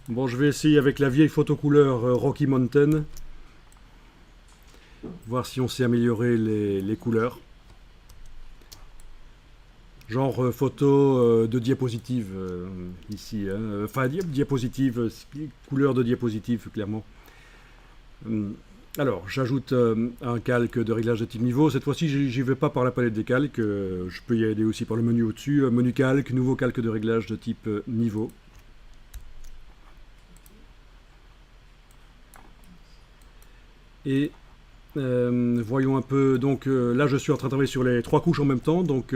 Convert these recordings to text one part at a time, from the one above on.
Bon, je vais essayer avec la vieille photo couleur Rocky Mountain. Voir si on sait améliorer les couleurs. Genre photo de diapositive ici. Hein. Enfin, diapositive, couleur de diapositive, clairement. Alors, j'ajoute un calque de réglage de type niveau. Cette fois-ci, j'y vais pas par la palette des calques. Je peux y aller aussi par le menu au-dessus. Menu calque, nouveau calque de réglage de type niveau. Et voyons un peu. Donc là, je suis en train de travailler sur les trois couches en même temps. Donc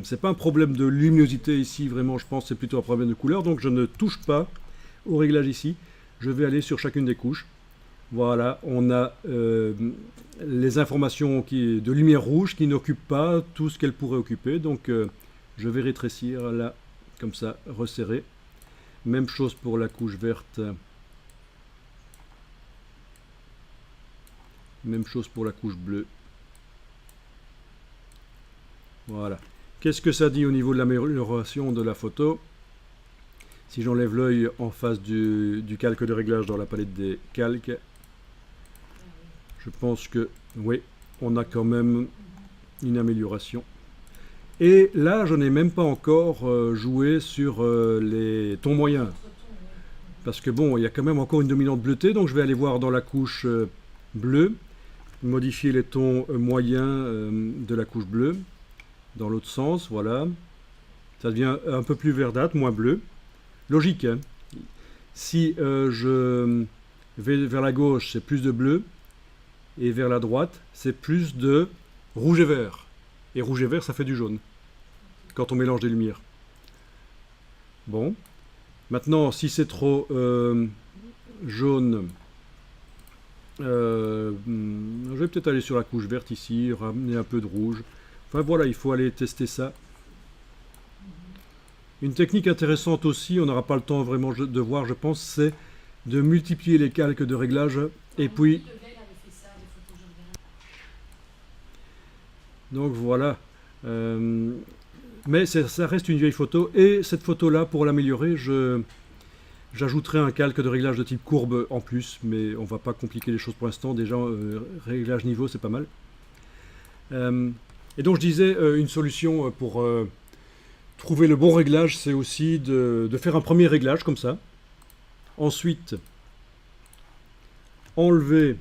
c'est pas un problème de luminosité ici, vraiment. Je pense que c'est plutôt un problème de couleur. Donc je ne touche pas au réglage ici. Je vais aller sur chacune des couches. Voilà, on a les informations de lumière rouge qui n'occupent pas tout ce qu'elles pourraient occuper. Donc je vais rétrécir là, comme ça, resserrer. Même chose pour la couche verte. Même chose pour la couche bleue. Voilà. Qu'est-ce que ça dit au niveau de l'amélioration de la photo? Si j'enlève l'œil en face du calque de réglage dans la palette des calques, je pense que oui, on a quand même une amélioration. Et là, je n'ai même pas encore joué sur les tons moyens. Parce que bon, il y a quand même encore une dominante bleutée, donc je vais aller voir dans la couche bleue, modifier les tons moyens de la couche bleue, dans l'autre sens, voilà. Ça devient un peu plus verdâtre, moins bleu. Logique, hein. Si je vais vers la gauche, c'est plus de bleu, et vers la droite, c'est plus de rouge et vert. Et rouge et vert, ça fait du jaune, quand on mélange des lumières. Bon. Maintenant, si c'est trop jaune, je vais peut-être aller sur la couche verte ici, ramener un peu de rouge. Enfin voilà, il faut aller tester ça. Une technique intéressante aussi, on n'aura pas le temps vraiment de voir, je pense, c'est de multiplier les calques de réglage. Et puis, donc voilà. Mais ça reste une vieille photo. Et cette photo-là, pour l'améliorer, j'ajouterai un calque de réglage de type courbe en plus. Mais on va pas compliquer les choses pour l'instant. Déjà, réglage niveau, c'est pas mal. Et donc je disais, une solution pour trouver le bon réglage, c'est aussi de faire un premier réglage comme ça. Ensuite, enlever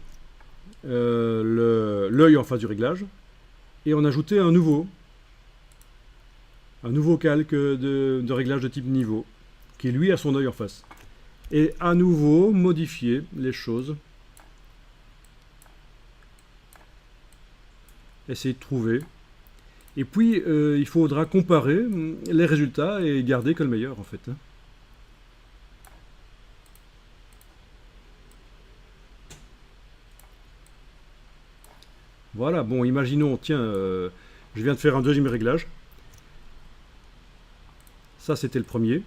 l'œil en face du réglage et en ajouter un nouveau calque de réglage de type niveau qui lui a son œil en face. Et à nouveau modifier les choses. Essayer de trouver. Et puis, il faudra comparer les résultats et garder que le meilleur, en fait. Hein. Voilà, bon, imaginons, tiens, je viens de faire un deuxième réglage. Ça, c'était le premier.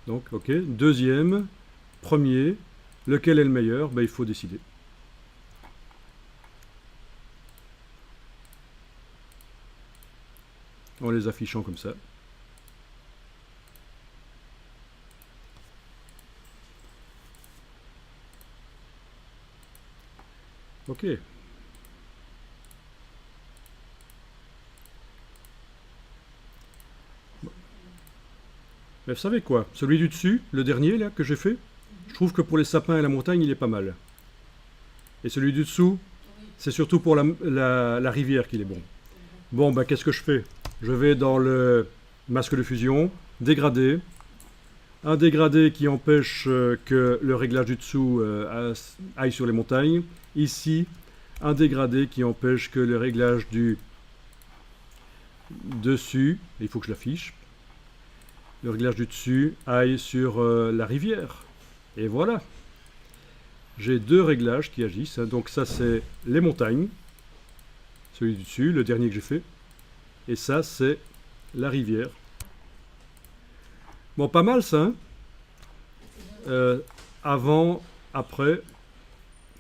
Donc, ok, deuxième, premier, lequel est le meilleur? Ben, il faut décider. En les affichant comme ça. Ok. Mais vous savez quoi? Celui du dessus, le dernier là que j'ai fait, je trouve que pour les sapins et la montagne, il est pas mal. Et celui du dessous, c'est surtout pour la rivière qu'il est bon. Bon, ben qu'est-ce que je fais? Je vais dans le masque de fusion, dégradé. Un dégradé qui empêche que le réglage du dessous aille sur les montagnes. Ici, un dégradé qui empêche que le réglage du dessus, il faut que je l'affiche, le réglage du dessus aille sur la rivière. Et voilà. J'ai deux réglages qui agissent. Hein. Donc ça, c'est les montagnes. Celui du dessus, le dernier que j'ai fait. Et ça, c'est la rivière. Bon, pas mal ça. Hein. Avant, après.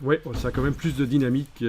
Ouais, ça a quand même plus de dynamique.